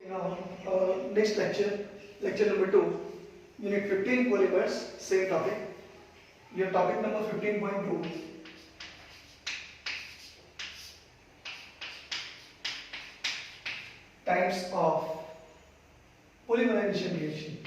Now, next lecture, lecture number 2, unit 15 polymers, same topic. Your topic number 15.2. Types of polymerization reaction.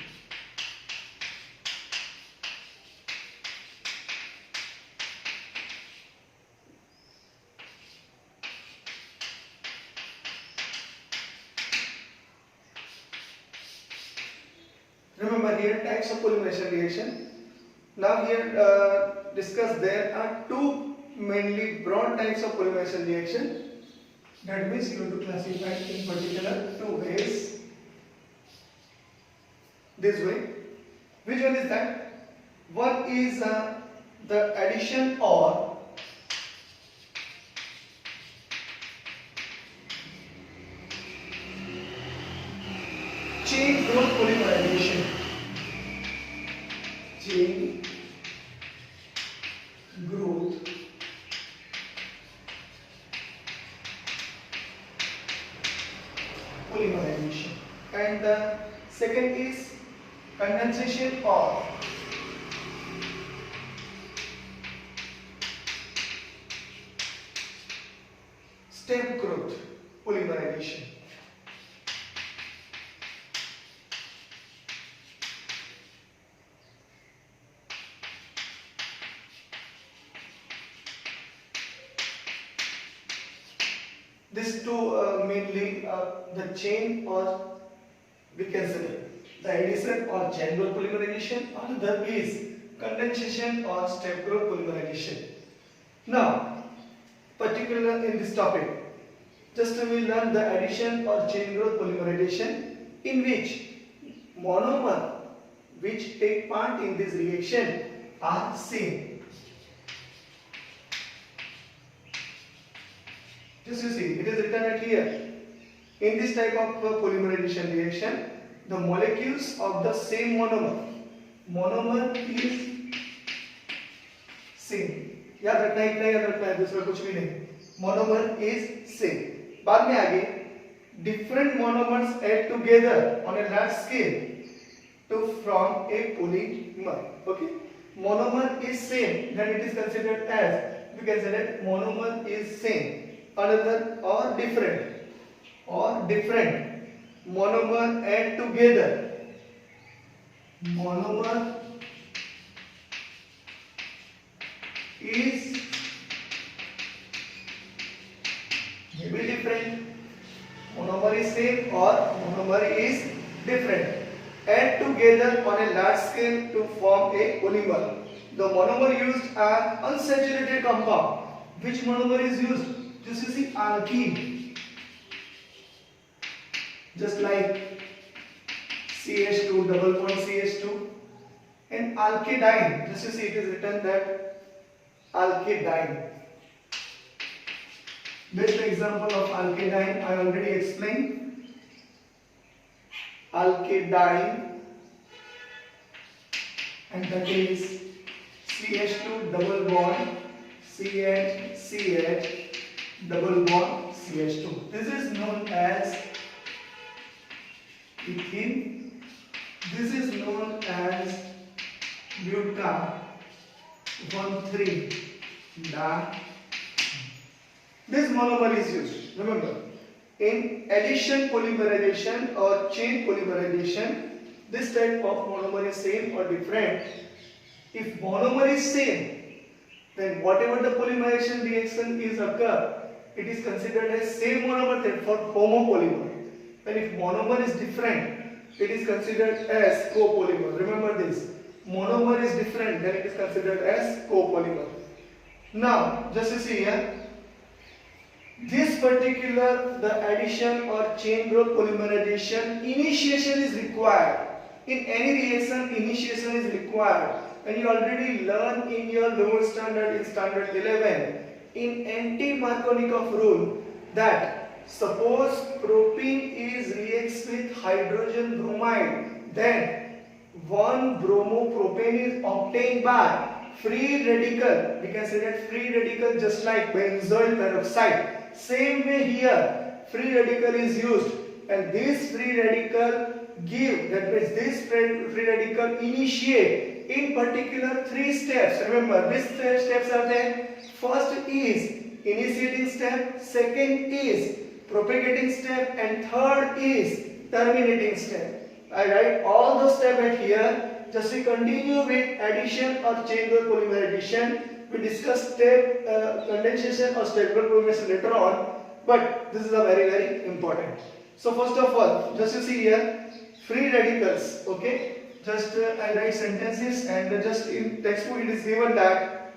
Remember here types of polymerization reaction. Now here discuss there are two mainly broad types of polymerization reaction. That means you have to classify in particular two ways. This way. Which one is that? One is the addition or chain growth polymerization. Chain growth polymerization. And the second is condensation or step growth polymerization. These two mainly the chain or we can say the addition or chain growth polymerization, or the is condensation or step growth polymerization. Now, particular in this topic, just we learn the addition or chain growth polymerization, in which monomer which take part in this reaction are same. Just you see, it is written at here. In this type of polymerization reaction, the molecules of the same monomer is same. याद रखना है, इतना याद रखना है, दूसरा कुछ भी नहीं. Monomer is same. बाद में आगे different monomers add together on a large scale to form a polymer. Okay, monomer is same, then it is considered as, we can say that monomer is same. Another or different monomer add together, monomer is maybe different, monomer is same or monomer is different, add together on a large scale to form a polymer. The monomer used are unsaturated compound. Which monomer is used? Just you see alkene, just like CH2 double bond CH2, and alkene. Just you see it is written that alkene. Best example of alkene I already explained. Alkene, and that is CH2 double bond CH double bond CH2. This is known as ethene. This is known as buta 1,3-diene. This monomer is used. Remember, in addition polymerization or chain polymerization, this type of monomer is same or different. If monomer is same, then whatever the polymerization reaction is occur, it is considered as same monomer, therefore homopolymer. And if monomer is different, it is considered as copolymer. Remember this, monomer is different, then it is considered as copolymer. Now, just to see here, this particular, the addition or chain growth polymerization, initiation is required. In any reaction, initiation is required. And you already learned in your lower standard, in standard 11, in anti-Markovnikov rule, that suppose propene is reacts with hydrogen bromide, then one bromopropane is obtained by free radical. We can say that free radical just like benzoyl peroxide. Same way here, free radical is used and this free radical give, that means this free radical initiate in particular three steps. Remember, which steps are there? First is initiating step, second is propagating step, and third is terminating step. I write all those steps at here. Just we continue with addition or chain growth polymerization. We discuss step condensation or step growth polymerization later on, but this is a very important. So first of all, just you see here, free radicals. Okay, just I write sentences, and just in textbook it is given that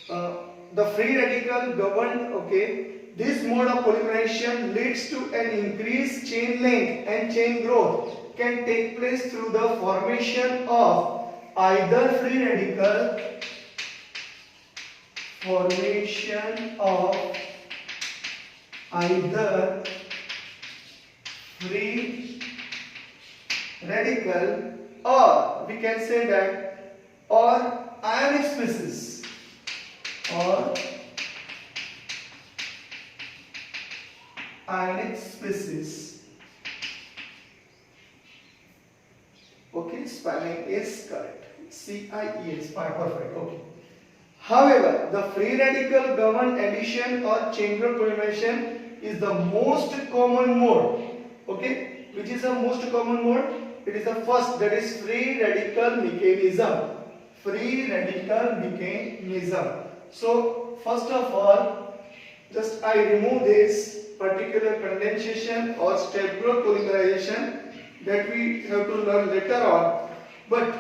the free radical governed. Okay, this mode of polymerization leads to an increased chain length, and chain growth can take place through the formation of either free radical or we can say that or ionic species Okay, spelling is correct. CIES, perfect. Okay. However, the free radical governed addition or chain growth polymerization is the most common mode. Okay, which is the most common mode? It is the first, that is free radical mechanism. So first of all, just I remove this particular condensation or step growth polymerization that we have to learn later on. But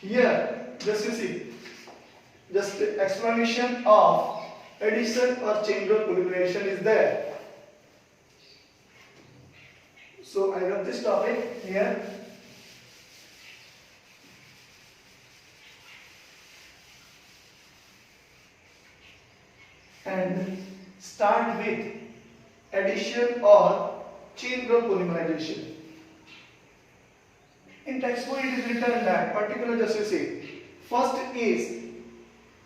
here, just you see, just explanation of addition or chain growth polymerization is there. So I got this topic here. And start with addition or chain growth polymerization. In textbook it is written that particular, just you see, first is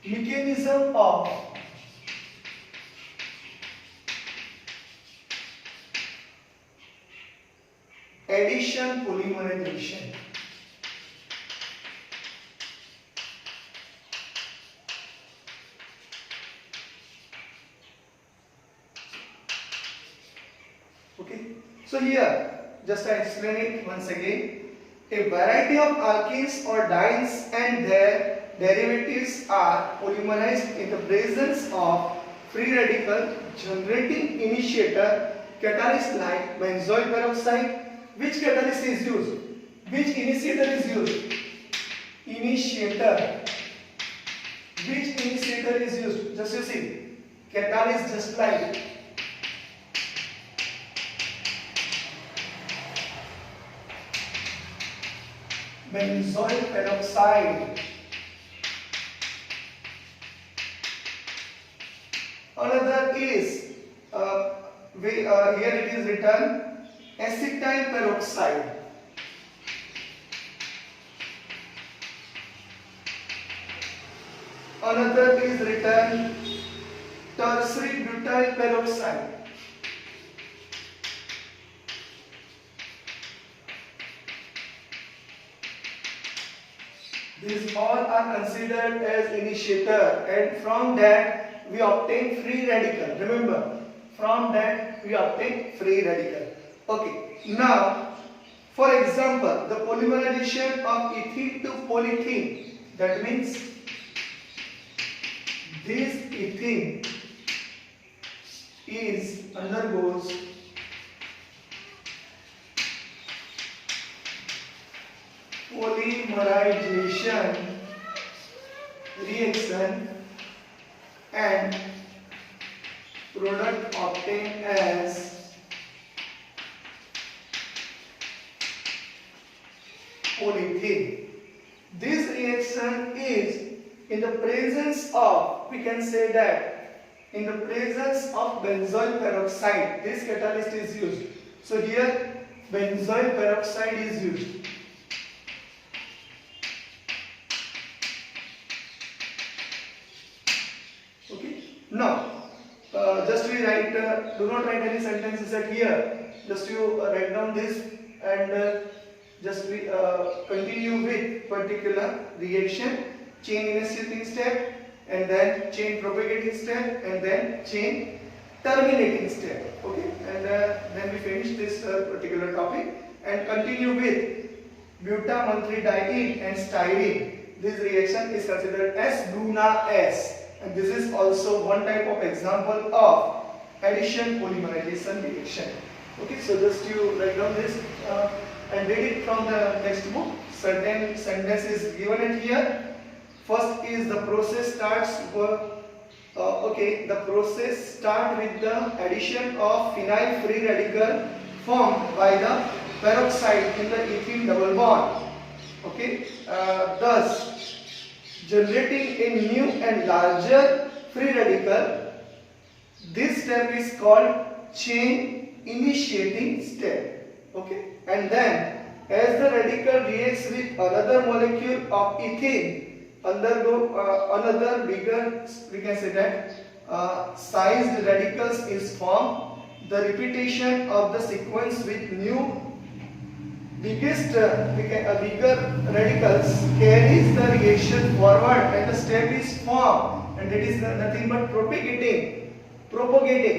mechanism of addition polymerization. Okay, so here just I explain it once again. A variety of alkenes or dienes and their derivatives are polymerized in the presence of free radical generating initiator catalyst like benzoyl peroxide. Which catalyst is used? Which initiator is used? Initiator. Which initiator is used? Just you see, catalyst just like benzoyl peroxide. Another is here it is written acetyl peroxide. Another is written tertiary butyl peroxide. These all are considered as initiator, and from that we obtain free radical. Remember, from that we obtain free radical. Okay, now for example, the polymerization of ethene to polyethene, that means this ethene undergoes polymerization reaction and product obtained as polyethylene. This reaction is in the presence of, we can say that, in the presence of benzoyl peroxide, this catalyst is used. So here benzoyl peroxide is used. Okay. Now, just we write, do not write any sentences at here. just you write down this and just continue with particular reaction, chain initiating step, and then chain propagating step, and then chain terminating step. Okay, and then we finish this particular topic and continue with buta-1,3-diene and styrene. This reaction is considered as BUNA-S, and this is also one type of example of addition polymerization reaction. Okay, so just you write down this and read it from the textbook. Certain sentences given it here. First is the process starts. The process start with the addition of phenyl free radical formed by the peroxide in the ethene double bond. Okay, thus generating a new and larger free radical. This step is called chain initiating step. Okay, and then as the radical reacts with another molecule of ethene, undergo another bigger, we can say that sized radicals is formed. The repetition of the sequence with new bigger radicals carries the reaction forward, and the step is formed, and it is nothing but propagating.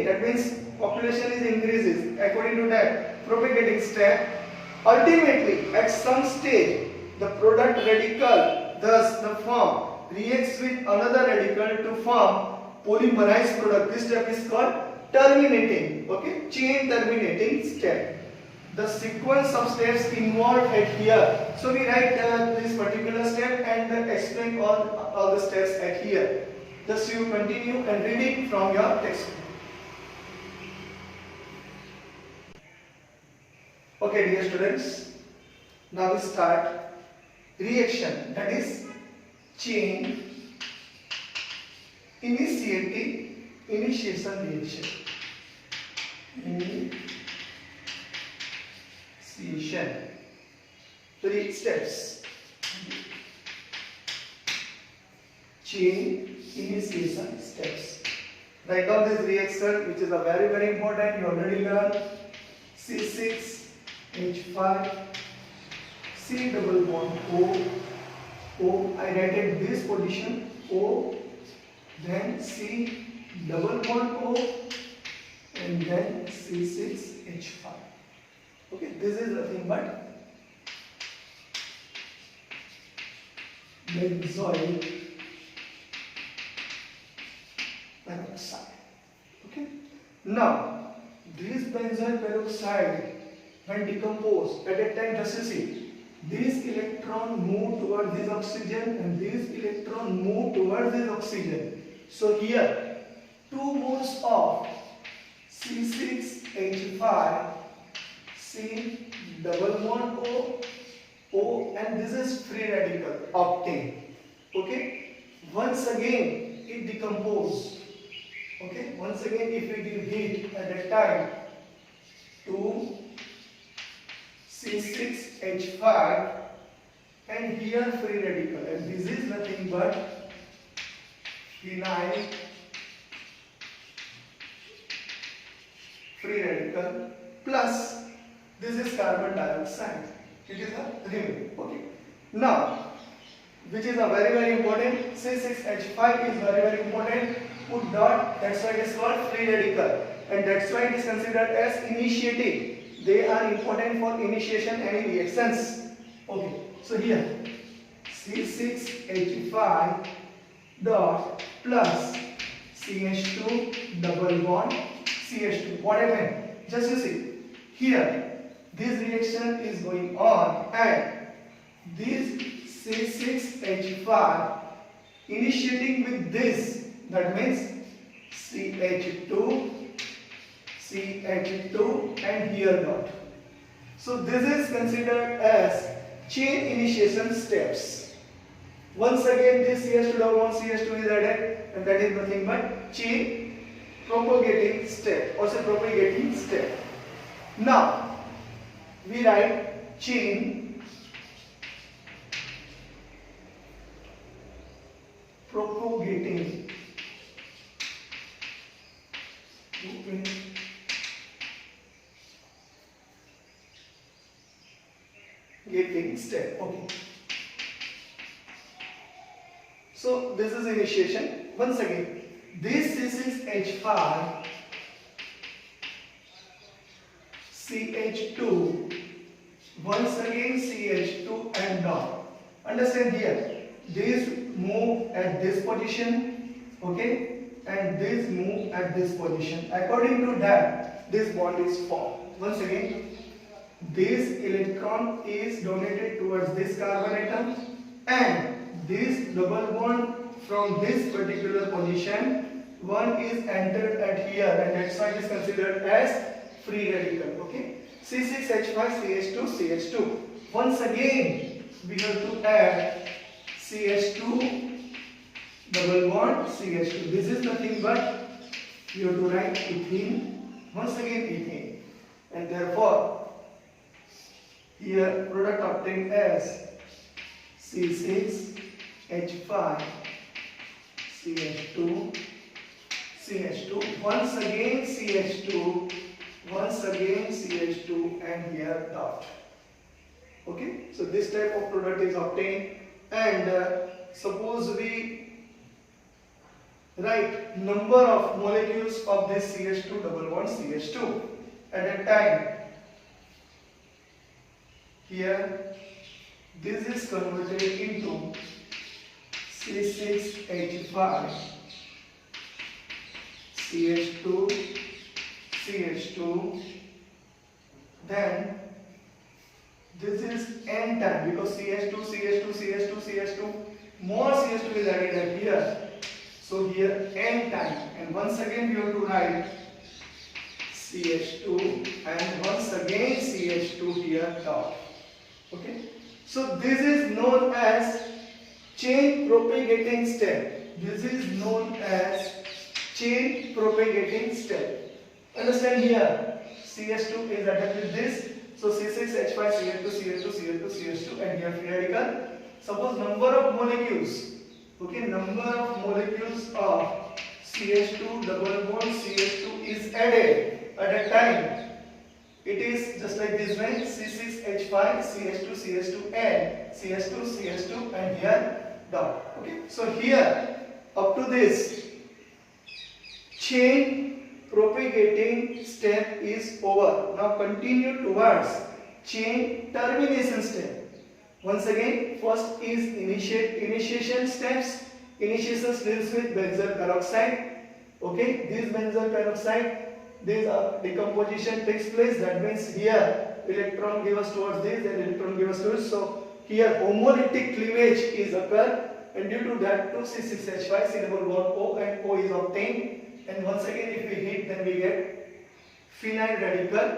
That means population is increases. According to that propagating step, ultimately at some stage the product radical, thus the form, reacts with another radical to form polymerized product. This step is called terminating. Okay, chain terminating step. The sequence of steps involved at here. So we write this particular step and explain all the steps at here. Just you continue and read it from your textbook. Okay, dear students, now we start reaction, that is chain initiation reaction. Initiation. 3 steps. Chain initiation steps. Write down this reaction, which is a very important. You already learned C6H5 C double bond O. I write at this position O, then C double bond O, and then C6H5. Okay, this is nothing but benzoyl peroxide. Okay. Now, this benzoyl peroxide, when decomposed, at that time, just you see, this electron move towards this oxygen and this electron move towards this oxygen. So here, 2 moles of C6H5, C double bond O, and this is free radical octane. Okay, once again it decomposes. Okay, once again if we give heat at that time to C6H5, and here free radical, and this is nothing but phenyl free radical plus this is carbon dioxide. It is a ring. Okay. Now, which is a very important. C6H5 is very important. Put dot. That's why it is called free radical, and that's why it is considered as initiating. They are important for initiation any reactions. Okay. So here C6H5 dot plus CH2 double bond CH2. What happened? Just you see here. This reaction is going on, and this C6H5 initiating with this, that means CH2, and here dot. So this is considered as chain initiation steps. Once again this CH2 double bond CH2 is added, and that is nothing but chain propagating step, or say propagating step. Now we write chain propagating propagating step. Okay. So this is initiation. Once again, this C6H5 CH2, once again CH2 and dot. Understand here, these move at this position, okay, and these move at this position. According to that, this bond is formed. Once again, this electron is donated towards this carbon atom, and this double bond from this particular position, one is entered at here, and that's why it is considered as free radical. Okay, C6H5CH2CH2. Once again, we have to add CH2 double bond CH2. This is nothing but you have to write ethene. Once again ethene, and therefore here product obtained as C6H5 CH2 CH2. Once again CH2. Once again CH2 and here dot. Okay, so this type of product is obtained, and suppose we write number of molecules of this CH2 double bond CH2 at a time. Here this is converted into C6H5 CH2 CH2, then this is n time, because CH2 CH2 CH2 CH2, more CH2 is added at here, so here n time, and once again we have to write CH2 and once again CH2 here dot. Okay, so this is known as chain propagating step. This is known as chain propagating step. Understand here, CH2 is added with this, so C6H5 CH2 CH2 CH2 CH2 and here free radical. Suppose number of molecules, okay, number of molecules of CH2 double bond CH2 is added at a time. It is just like this way, C6H5 CH2 CH2 and CH2 CH2 and here dot. Okay, so here up to this chain propagating step is over. Now continue towards chain termination step. Once again, first is initiation steps. Initiation deals with benzyl peroxide. Okay, this benzyl peroxide, this decomposition takes place. That means here electron gives towards this and electron gives towards. So here homolytic cleavage is occur, and due to that 2C6H5 C double bond O and O is obtained. And once again, if we hit, then we get phenyl radical.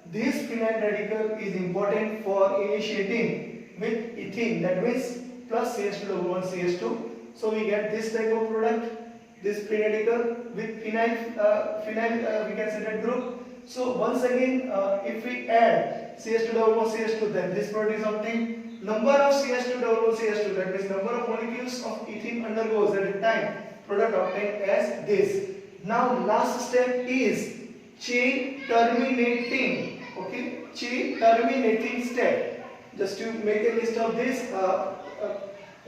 This phenyl radical is important for initiating with ethene. That means plus CH2 double bond CH2. So we get this type of product, this free radical with phenyl, we can say that group. So once again, if we add CH2 double bond CH2, then this product is obtained. Number of CH2 double bond CH2, that means number of molecules of ethene undergoes at a time. Product obtained as this. Now last step is chain terminating. Okay, chain terminating step. Just to make a list of this,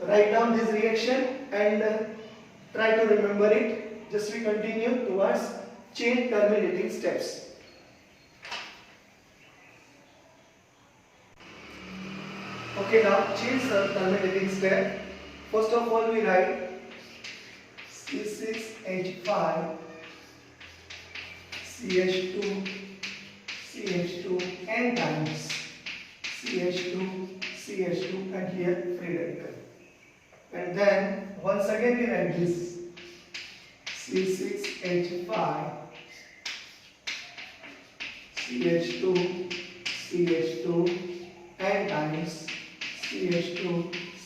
write down this reaction and try to remember it. Just we continue towards chain terminating steps. Okay, now chain terminating step. First of all, we write C6H5 CH2 CH2 n times CH2 CH2 and here free radical. And then once again we write this C6H5 CH2 CH2 n times CH2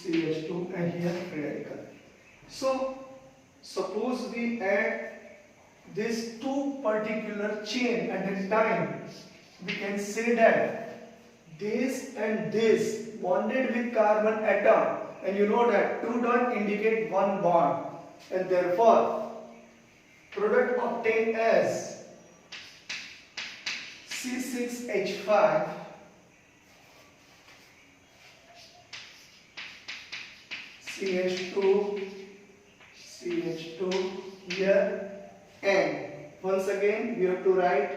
CH2 and here free radical. So suppose we add these two particular chain at a time, we can say that this and this bonded with carbon atom, and you know that two dot indicate one bond, and therefore product obtained as C6H5 CH2, CH2 here, and once again we have to write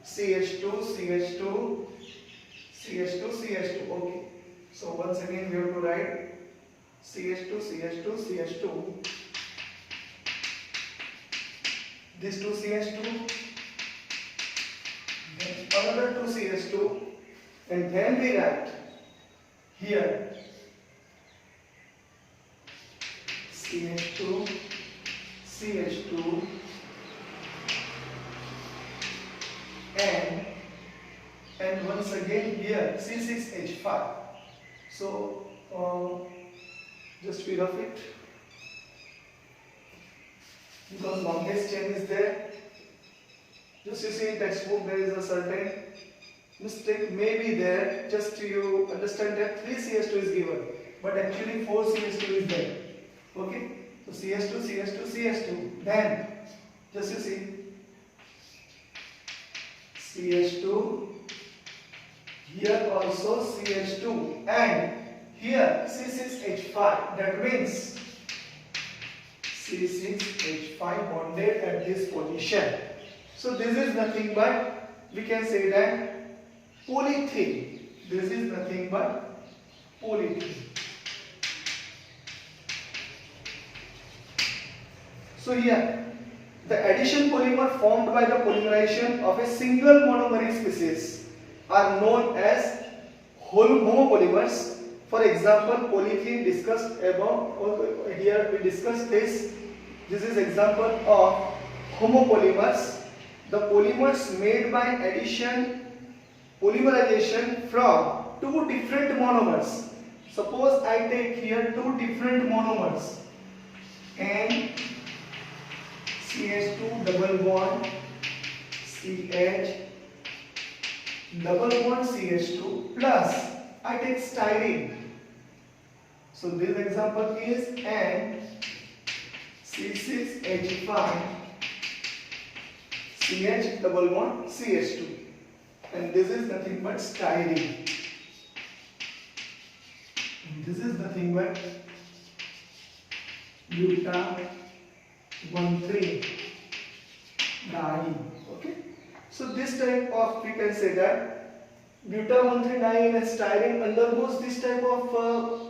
CH2, CH2, CH2, CH2. Okay. So once again we have to write CH2, CH2, CH2. This 2 CH2, then another 2 CH2, and then we write here CH2, CH2, and once again here C6H5. So just fill of it, because longest chain is there. Just you see in textbook there is a certain mistake may be there, just you understand that 3 CH2 is given, but actually 4 CH2 is there. Okay, so CH2, CH2, CH2, then just you see CH2, here also CH2, and here C6H5, that means C6H5 bonded at this position. So this is nothing but, we can say that polythene. This is nothing but polythene. So here the addition polymer formed by the polymerization of a single monomeric species are known as homopolymers. For example, polythene discussed above, here we discussed this. This is example of homopolymers. The polymers made by addition, polymerization from two different monomers. Suppose I take here two different monomers, and CH2 double bond CH double bond CH2 plus I take styrene. So this example is and C6H5 CH double bond CH2, and this is nothing but styrene. This is nothing but buta 1,3 diene. Okay, so this type of, we can say that buta 1,3 diene and styrene undergoes this type of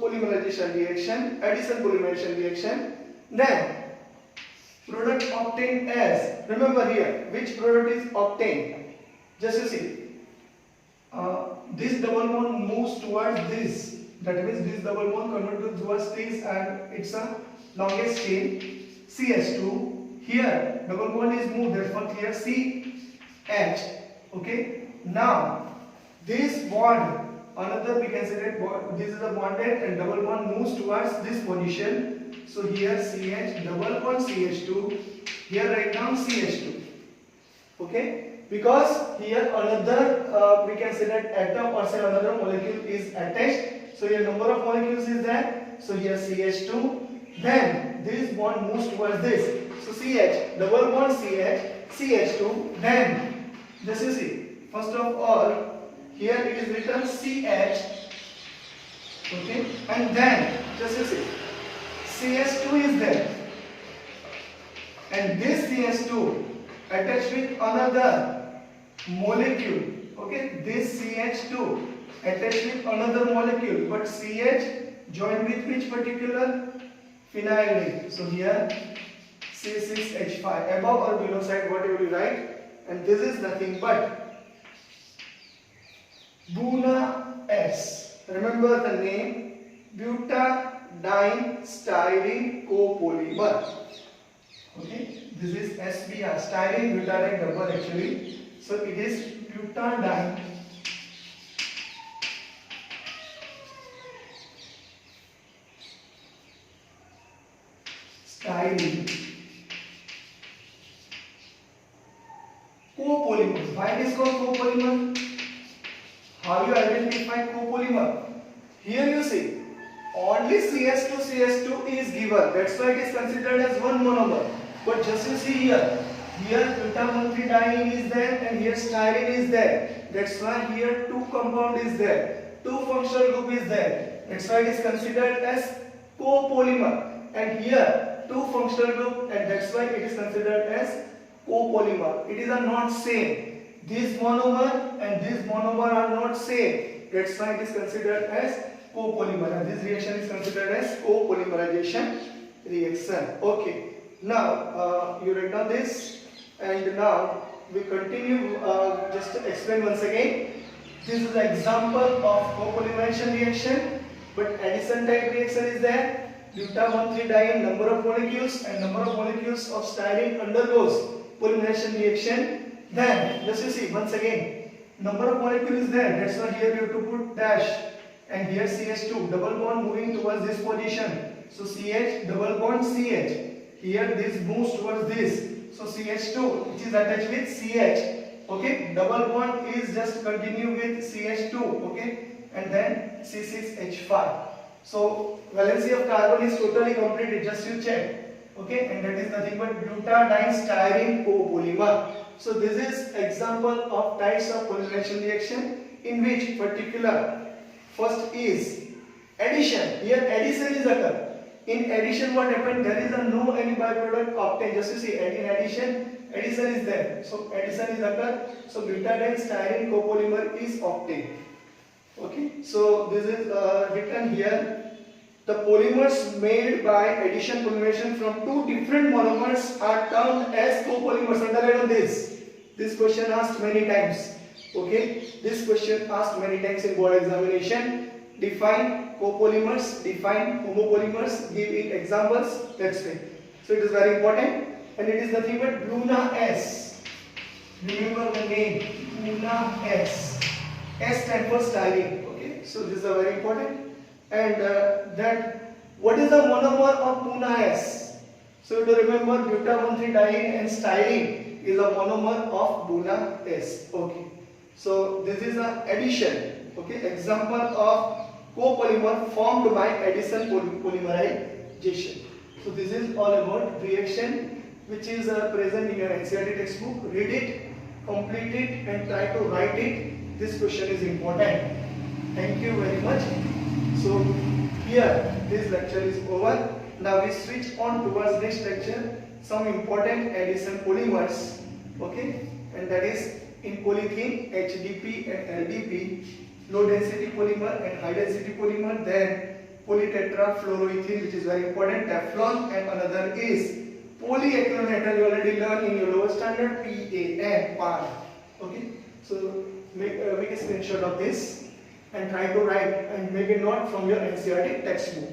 polymerization reaction, addition polymerization reaction. Then product obtained as, remember here which product is obtained, just you see this double bond moves towards this, that means this double bond converted towards this, and it's a longest chain CH2. Here double bond is moved, therefore here CH. Okay, now this bond, another we can say that this is a bonded and double bond moves towards this position. So here CH double bond CH2, here write down CH2. Okay, because here another we can say that atom or say another molecule is attached. So here number of molecules is there. So here CH2, then this bond moves towards this. So CH double bond CH CH2, then just you see, first of all here it is written CH. Okay, and then just you see CH2 is there, and this CH2 attached with another molecule. Okay, this CH2 attached with another molecule, but CH joined with which particular phenyl ring. So here C6H5, above or below side whatever you write, and this is nothing but Buna S. Remember the name, butadiene styrene copolymer. Okay, this is SBR, styrene butadiene double actually. So it is butadiene styrene copolymer. Why it is called copolymer? How you identify copolymer? Here you see only CH2 is given, that's why it is considered as one monomer. But just you see here buta-1,3 diene is there and here styrene is there. That's why here two compound is there, two functional group is there. That's why it is considered as copolymer, and here two functional group, and that's why it is considered as copolymer. It is not same. This monomer and this monomer are not same. That's why it is considered as copolymer, and this reaction is considered as copolymerization reaction. Okay. Now you write down this, and now we continue. Just to explain once again. This is an example of copolymerization reaction, but addition type reaction is there. Buta-1,3-diene, number of molecules and number of molecules of styrene undergoes polymerization reaction. Then just you see once again, number of molecules is there. That's why here you have to put dash, and here CH2 double bond moving towards this position. So CH double bond CH. Here this moves towards this. So CH2 which is attached with CH. Okay, double bond is just continue with CH2, okay, and then C6H5. So valency of carbon is totally completed, just you check, okay, and that is nothing but butadiene styrene copolymer. So this is example of types of polymerization reaction in which particular first is addition. Here addition is occur. In addition what happened? There is no any byproduct obtained. Just you see, in addition is there. So addition is occur. So butadiene styrene copolymer is obtained. Okay. So this is written here. The polymers made by addition polymerization from two different monomers are termed as copolymers. Underline on this. This question asked many times. Okay. This question asked many times in board examination. Define copolymers, define homopolymers, give it examples. That's it. So it is very important, and it is nothing but Buna S. Remember the name Buna S. S stands for styrene. Okay, so this is very important. And that what is the monomer of Buna S? So you have to remember buta-1,3-diene and styrene is a monomer of Buna S. Okay, so this is an addition. Okay, example of copolymer formed by addition polymerization. So this is all about reaction which is present in your NCERT textbook. Read it, complete it, and try to write it. This question is important. Thank you very much. So here this lecture is over. Now we switch on towards next lecture, some important addition polymers. Okay, and that is in polythene, HDP and LDP. Low density polymer and high density polymer, then polytetrafluoroethene, which is very important, Teflon, and another is polyacrylonitrile. You already learned in your lower standard, PAN. Okay, so make a screenshot of this and try to write and make a note from your NCERT textbook.